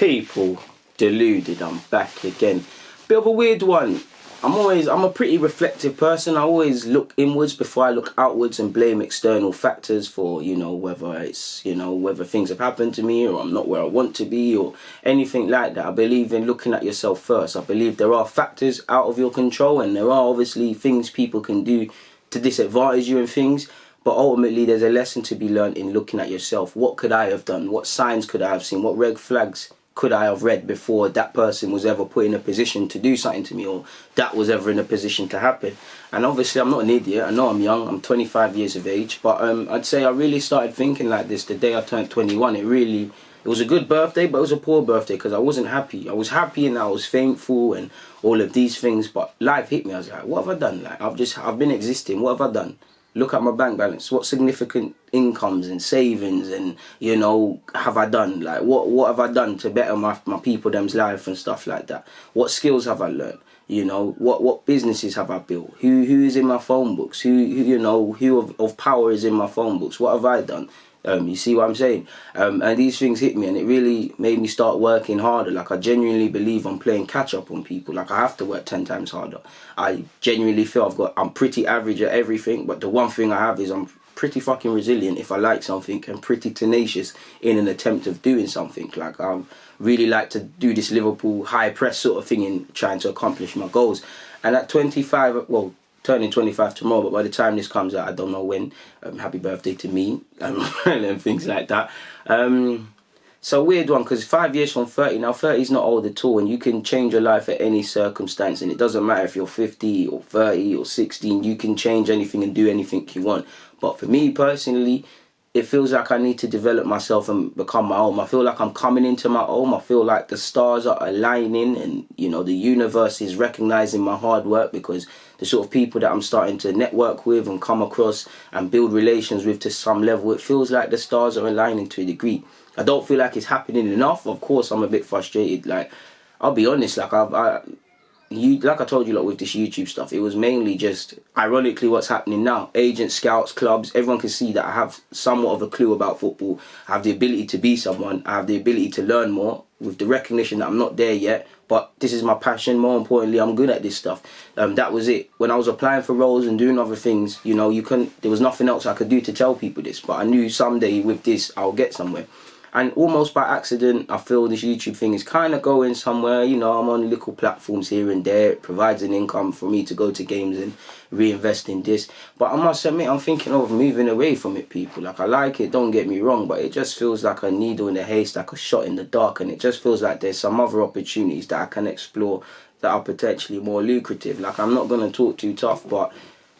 People, deluded, I'm back again. Bit of a weird one. I'm a pretty reflective person. I always look inwards before I look outwards and blame external factors for, whether things have happened to me or I'm not where I want to be or anything like that. I believe in looking at yourself first. I believe there are factors out of your control and there are obviously things people can do to disadvantage you and things. But ultimately, there's a lesson to be learned in looking at yourself. What could I have done? What signs could I have seen? What red flags could I have read before that person was ever put in a position to do something to me, or that was ever in a position to happen? And obviously I'm not an idiot. I know I'm young. I'm 25 years of age, but I'd say I really started thinking like this the day I turned 21. It was a good birthday, but it was a poor birthday because I wasn't happy. I was happy and I was thankful and all of these things, but life hit me. I was like, what have I done? Like I've been existing. What have I done? Look at my bank balance. What significant incomes and savings and, have I done? Like, what have I done to better my people, them's life and stuff like that? What skills have I learned? What businesses have I built? Who is in my phone books? Who of power is in my phone books? What have I done? You see what I'm saying? And these things hit me and it really made me start working harder. Like I genuinely believe I'm playing catch up on people. Like I have to work 10 times harder. I genuinely feel I'm pretty average at everything, but the one thing I have is I'm pretty fucking resilient if I like something and pretty tenacious in an attempt of doing something. Like I really like to do this Liverpool high press sort of thing in trying to accomplish my goals. And at 25, turning 25 tomorrow, but by the time this comes out, I don't know when. Happy birthday to me, and things like that. So weird one, because 5 years from 30, now 30 is not old at all, and you can change your life at any circumstance, and it doesn't matter if you're 50 or 30 or 16, you can change anything and do anything you want. But for me personally, it feels like I need to develop myself and become my own. I feel like I'm coming into my own. I feel like the stars are aligning and, the universe is recognizing my hard work, because the sort of people that I'm starting to network with and come across and build relations with to some level, it feels like the stars are aligning to a degree. I don't feel like it's happening enough. Of course, I'm a bit frustrated. Like, I'll be honest, like I told you, with this YouTube stuff, it was mainly just ironically what's happening now. Agents, scouts, clubs, everyone can see that I have somewhat of a clue about football. I have the ability to be someone. I have the ability to learn more, with the recognition that I'm not there yet. But this is my passion. More importantly, I'm good at this stuff. That was it. When I was applying for roles and doing other things, there was nothing else I could do to tell people this. But I knew someday with this, I'll get somewhere. And almost by accident, I feel this YouTube thing is kind of going somewhere. I'm on little platforms here and there. It provides an income for me to go to games and reinvest in this. But I must admit, I'm thinking of moving away from it, people. Like, I like it, don't get me wrong, but it just feels like a needle in a haystack, a shot in the dark. And it just feels like there's some other opportunities that I can explore that are potentially more lucrative. Like, I'm not going to talk too tough, but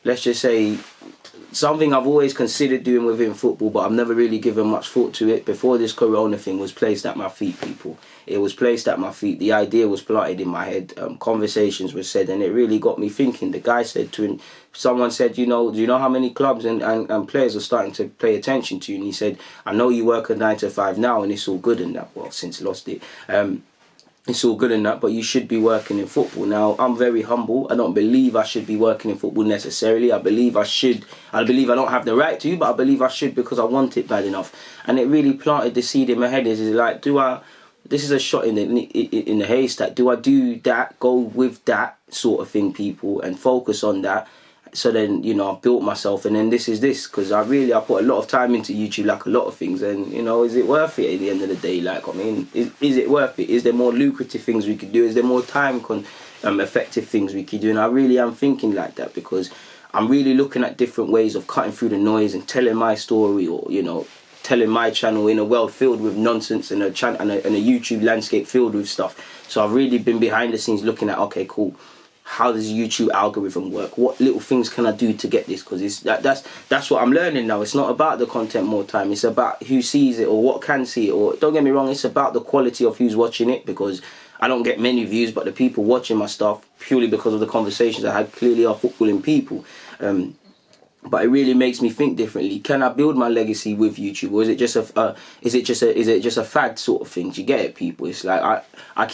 let's just say something I've always considered doing within football, but I've never really given much thought to it before this corona thing was placed at my feet, people. It was placed at my feet. The idea was planted in my head. Conversations were said, and it really got me thinking. The guy said to him, someone said, do you know how many clubs and players are starting to pay attention to you? And he said, I know you work a 9 to 5 now, and it's all good and that. Well, since lost it. It's all good and that, but you should be working in football. Now, I'm very humble. I don't believe I should be working in football necessarily. I believe I should. I believe I don't have the right to, but I believe I should because I want it bad enough. And it really planted the seed in my head. Is like, this is a shot in the haystack. Do I do that, go with that sort of thing, people, and focus on that? So then, I've built myself, and then this is this, because I put a lot of time into YouTube, like a lot of things, and, is it worth it at the end of the day? Like, is it worth it? Is there more lucrative things we could do? Is there more time effective things we could do? And I really am thinking like that, because I'm really looking at different ways of cutting through the noise and telling my story, or, telling my channel in a world filled with nonsense and a YouTube landscape filled with stuff. So I've really been behind the scenes looking at, okay, cool, how does the YouTube algorithm work? What little things can I do to get this? Because that's what I'm learning now. It's not about the content more time. It's about who sees it or what can see it. Or don't get me wrong, it's about the quality of who's watching it, because I don't get many views, but the people watching my stuff, purely because of the conversations I had, clearly are footballing people. But it really makes me think differently. Can I build my legacy with YouTube, or is it just a fad sort of thing? Do you get it, people? It's like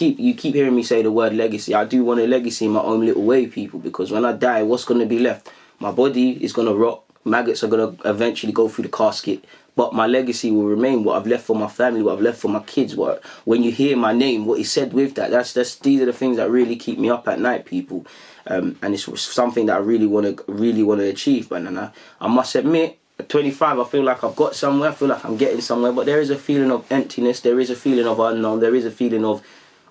you keep hearing me say the word legacy. I do want a legacy in my own little way, people, because when I die, what's going to be left? My body is going to rot. maggots are going to eventually go through the casket, but my legacy will remain. What I've left for my family, what I've left for my kids. When you hear my name, what he said with that, these are the things that really keep me up at night, people. And it's something that I really want to achieve. But I must admit, at 25, I feel like I've got somewhere. I feel like I'm getting somewhere. But there is a feeling of emptiness. There is a feeling of unknown. There is a feeling of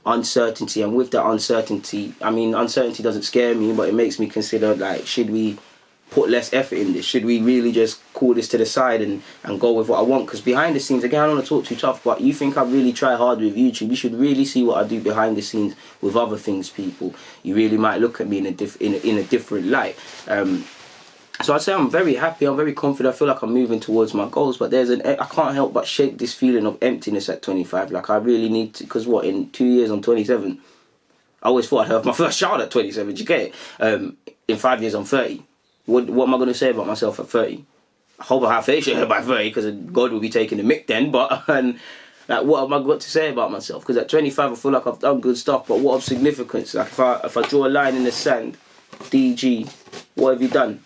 uncertainty. And with that uncertainty, uncertainty doesn't scare me, but it makes me consider, like, should we put less effort in this? Should we really just call this to the side and go with what I want? Because behind the scenes, again, I don't want to talk too tough, but you think I really try hard with YouTube, you should really see what I do behind the scenes with other things, people. You really might look at me in a different light. So I'd say I'm very happy, I'm very confident, I feel like I'm moving towards my goals, but I can't help but shake this feeling of emptiness at 25. Like, I really need to, because in 2 years I'm 27. I always thought I'd have my first child at 27, do you get it? In 5 years I'm 30. What am I going to say about myself at 30? I hope I have facial hair by 30, because God will be taking the mick then. But like, what have I got to say about myself? Because at 25, I feel like I've done good stuff, but what of significance? Like, if I draw a line in the sand, DG, what have you done?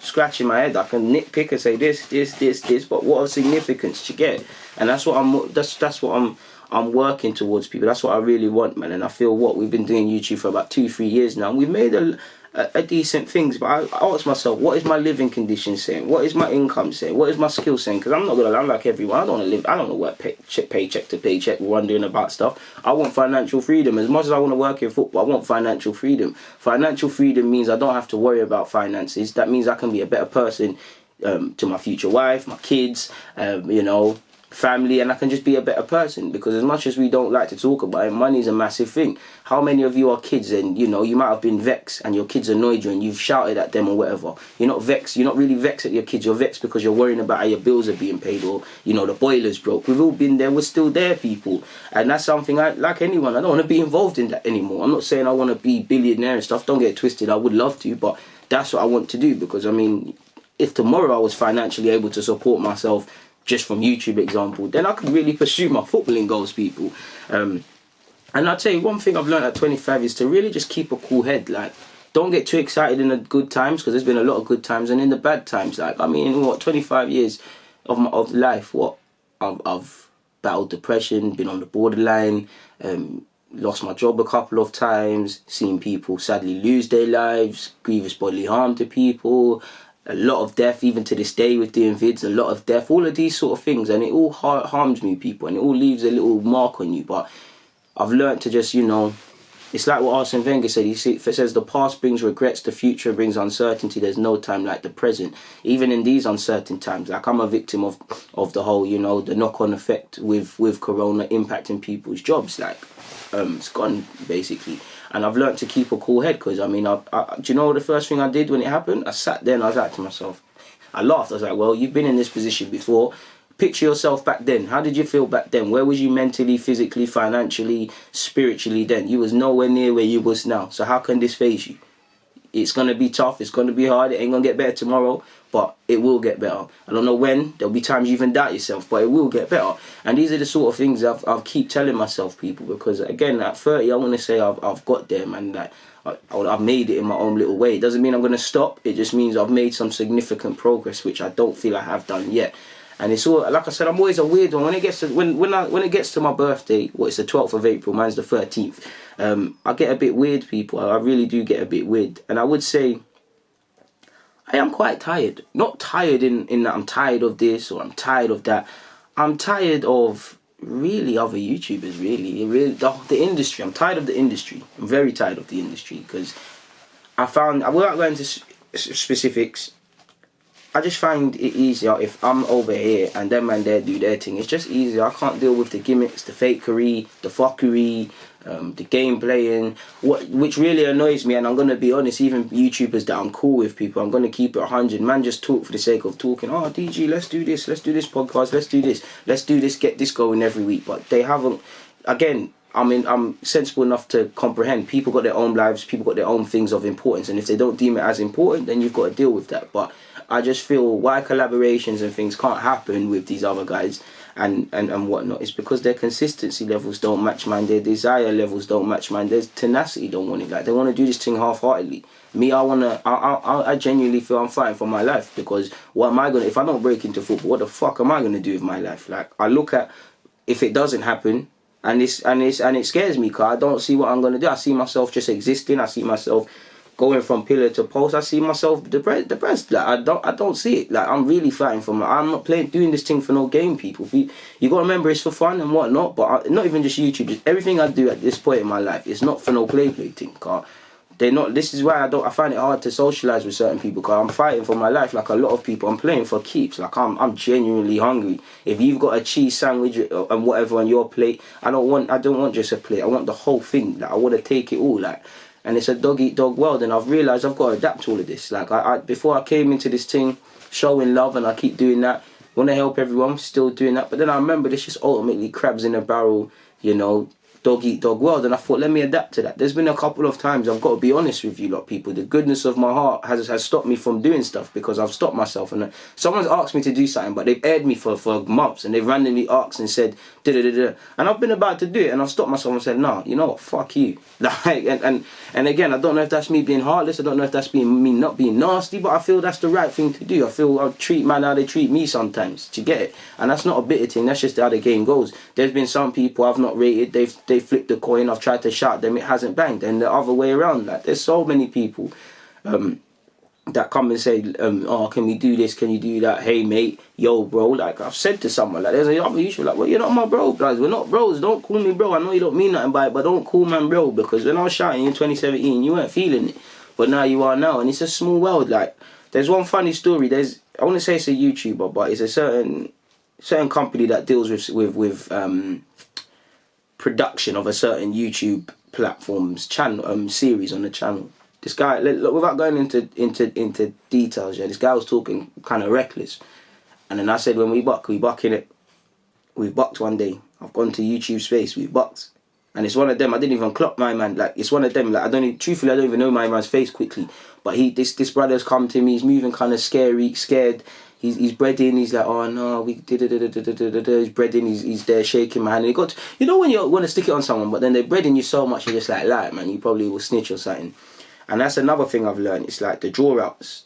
Scratching my head, I can nitpick and say this, but what of significance? Do you get it? And that's what I'm working towards, people. That's what I really want, man. And I feel we've been doing YouTube for about 2-3 years now, and we've made a decent things, but I ask myself, what is my living condition saying? What is my income saying? What is my skill saying? Because I'm not gonna lie, I'm like everyone. I don't want to work paycheck to paycheck, wondering about stuff. I want financial freedom. As much as I want to work in football, I want financial freedom. Financial freedom means I don't have to worry about finances. That means I can be a better person to my future wife, my kids, family, and I can just be a better person. Because as much as we don't like to talk about it, money is a massive thing. How many of you are kids and you might have been vexed and your kids annoyed you and you've shouted at them or whatever? You're not vexed, you're not really vexed at your kids, you're vexed because you're worrying about how your bills are being paid, or the boiler's broke. We've all been there, we're still there, people. And that's something like anyone, I don't want to be involved in that anymore. I'm not saying I want to be billionaire and stuff, don't get it twisted, I would love to, but that's what I want to do. Because if tomorrow I was financially able to support myself just from YouTube example, then I could really pursue my footballing goals, people. And I'll tell you, one thing I've learned at 25 is to really just keep a cool head. Like, don't get too excited in the good times, because there's been a lot of good times, and in the bad times. Like, 25 years of life, I've battled depression, been on the borderline, lost my job a couple of times, seen people sadly lose their lives, grievous bodily harm to people, a lot of death, even to this day with doing vids, a lot of death, all of these sort of things, and it all harms me, people, and it all leaves a little mark on you. But I've learned to just, it's like what Arsene Wenger said. He says the past brings regrets, the future brings uncertainty. There's no time like the present. Even in these uncertain times, like, I'm a victim of the whole, the knock-on effect with Corona impacting people's jobs. Like, it's gone, basically. And I've learnt to keep a cool head, because, do you know the first thing I did when it happened? I sat there and I was like to myself, I laughed. I was like, well, you've been in this position before. Picture yourself back then. How did you feel back then? Where was you mentally, physically, financially, spiritually then? You was nowhere near where you was now. So how can this phase you? It's going to be tough. It's going to be hard. It ain't going to get better tomorrow, but it will get better. I don't know when. There'll be times you even doubt yourself, but it will get better. And these are the sort of things I'll keep telling myself, people, because, again, at 30, I want to say I've got there, man. That I've made it in my own little way. It doesn't mean I'm going to stop. It just means I've made some significant progress, which I don't feel I have done yet. And it's all, like I said, I'm always a weird one. When it gets to when it gets to my birthday, it's the 12th of April, mine's the 13th. I get a bit weird, people. I really do get a bit weird. And I would say I am quite tired. Not tired in that I'm tired of this or I'm tired of that. I'm tired of really other YouTubers, really the industry. I'm tired of the industry. I'm very tired of the industry, because without going into specifics, I just find it easier if I'm over here and them and there do their thing. It's just easier. I can't deal with the gimmicks, the fakery, the fuckery, the game playing, which really annoys me. And I'm going to be honest, even YouTubers that I'm cool with, people, I'm going to keep it 100. Man, just talk for the sake of talking. Oh, DG, let's do this podcast, let's do this, get this going every week. But they haven't, again, I'm sensible enough to comprehend. People got their own lives, people got their own things of importance, and if they don't deem it as important, then you've got to deal with that. But I just feel why collaborations and things can't happen with these other guys. and whatnot. It's because their consistency levels don't match mine, their desire levels don't match mine, their tenacity don't want it. Like, they want to do this thing half-heartedly. Me, I genuinely feel I'm fighting for my life, because what am I gonna, if I don't break into football, what the fuck am I gonna do with my life? Like, I look at, if it doesn't happen, and it scares me, because I don't see what I'm gonna do. I see myself just existing. I see myself going from pillar to post. I see myself depressed. Like, I don't see it. Like, I'm really fighting for I'm not doing this thing for no game, people. You gotta remember, it's for fun and whatnot. But not even just YouTube. Just everything I do at this point in my life, it's not for no play thing. Cause they're not. This is why I find it hard to socialize with certain people, because I'm fighting for my life. Like a lot of people, I'm playing for keeps. Like, I'm genuinely hungry. If you've got a cheese sandwich and whatever on your plate, I don't want just a plate. I want the whole thing. Like, I want to take it all. Like, and it's a dog eat dog world, and I've realised I've got to adapt to all of this. Like, I before I came into this thing, showing love, and I keep doing that. Want to help everyone, still doing that. But then I remember this just ultimately crabs in a barrel, you know, dog eat dog world, and I thought, let me adapt to that. There's been a couple of times, I've got to be honest with you lot, people, the goodness of my heart has stopped me from doing stuff, because I've stopped myself. And someone's asked me to do something, but they've aired me for months, and they've randomly asked and said da-da-da-da, and I've been about to do it, and I've stopped myself and said, no, you know what, fuck you. Like, and again, I don't know if that's me being heartless, I don't know if that's me not being nasty, but I feel that's the right thing to do. I feel I'll treat man how they treat me sometimes. Do you get it? And that's not a bitter thing, that's just how the game goes. There's been some people I've not rated, they've flipped the coin, I've tried to shout them, it hasn't banged, and the other way around. Like, there's so many people that come and say, oh, can we do this, can you do that, hey mate, yo bro. Like, I've said to someone, like, there's a other issue, like, well, you're not my bro, guys, we're not bros, don't call me bro. I know you don't mean nothing by it, but don't call man bro, because when I was shouting in 2017, you weren't feeling it, but now you are now. And it's a small world. Like, there's one funny story, I want to say it's a YouTuber, but it's a certain company that deals with production of a certain YouTube platform's channel series on the channel. This guy, look, without going into details, yeah, this guy was talking kind of reckless, and then I said, when we buck in it. We've bucked one day. I've gone to YouTube space. We've bucked, and it's one of them. I didn't even clock my man. Like, it's one of them. Like, truthfully, I don't even know my man's face quickly. But this brother's come to me. He's moving kind of scared. He's breading. He's like, oh no, we did it. He's breading. He's there shaking my hand. And he got, you know, when you want to stick it on someone, but then they're breading you so much, you're just like, man, you probably will snitch or something. And that's another thing I've learned. It's like the draw outs.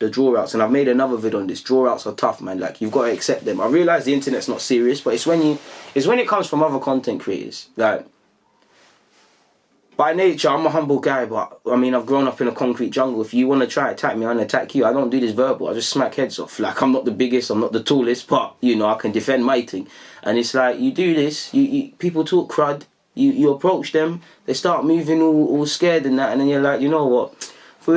And I've made another vid on this. Draw outs are tough, man. Like, you've got to accept them. I realise the internet's not serious, but it's when it comes from other content creators. Like, by nature, I'm a humble guy, but I mean, I've grown up in a concrete jungle. If you want to try attack me, I'm gonna attack you. I don't do this verbal. I just smack heads off. Like, I'm not the biggest, I'm not the tallest, but you know, I can defend my thing. And it's like, you do this, you people talk crud, you approach them, they start moving all scared and that, and then you're like, you know what? If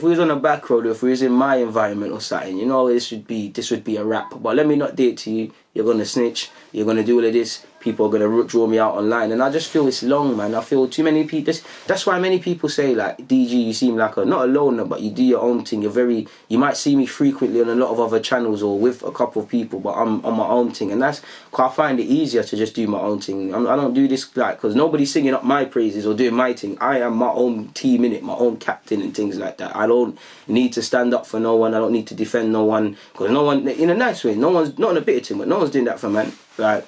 we was on a back road, or if we was in my environment or something, you know, this would be a wrap. But let me not do it to you. You're gonna snitch. You're gonna do all of this. People are gonna draw me out online, and I just feel it's long, man. I feel too many people. That's why many people say, like, DG, you seem like not a loner, but you do your own thing. You might see me frequently on a lot of other channels or with a couple of people, but I'm on my own thing, and that's cause I find it easier to just do my own thing. I don't do this like because nobody's singing up my praises or doing my thing. I am my own team in it, my own captain and things like that. I don't need to stand up for no one. I don't need to defend no one, because no one, in a nice way, no one's not in a bitter thing, but no one's doing that for man. Like,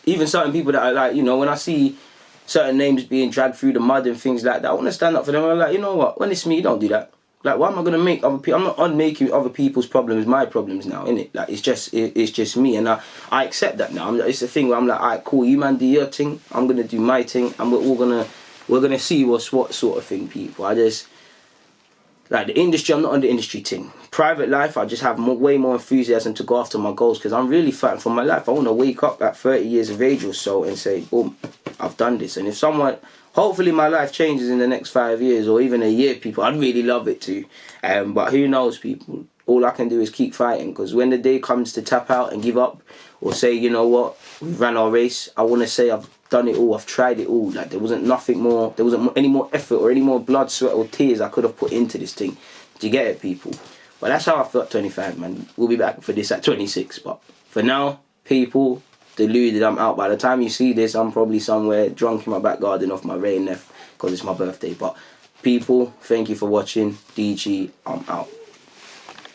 even certain people that are like, you know, when I see certain names being dragged through the mud and things like that, I want to stand up for them. I'm like, you know what? When it's me, don't do that. Like, why am I going to make other people? I'm not unmaking other people's problems my problems now, innit? Like, it's just me, and I accept that now. It's a thing where I'm like, alright, cool, you man do your thing, I'm going to do my thing, and we're gonna see what's what sort of thing, people. I just, like, the industry, I'm not on the industry thing. Private life, I just have way more enthusiasm to go after my goals, because I'm really fighting for my life. I want to wake up at 30 years of age or so and say, boom, I've done this. And if someone, hopefully my life changes in the next 5 years or even a year, people, I'd really love it to. But who knows, people. All I can do is keep fighting, because when the day comes to tap out and give up, or say, you know what, we've ran our race, I want to say I've done it all, I've tried it all. Like, there wasn't nothing more, there wasn't any more effort or any more blood, sweat or tears I could have put into this thing. Do you get it, people? But that's how I felt at 25, man. We'll be back for this at 26. But for now, people, deluded, I'm out. By the time you see this, I'm probably somewhere drunk in my back garden off my rain left, because it's my birthday. But people, thank you for watching. DG, I'm out.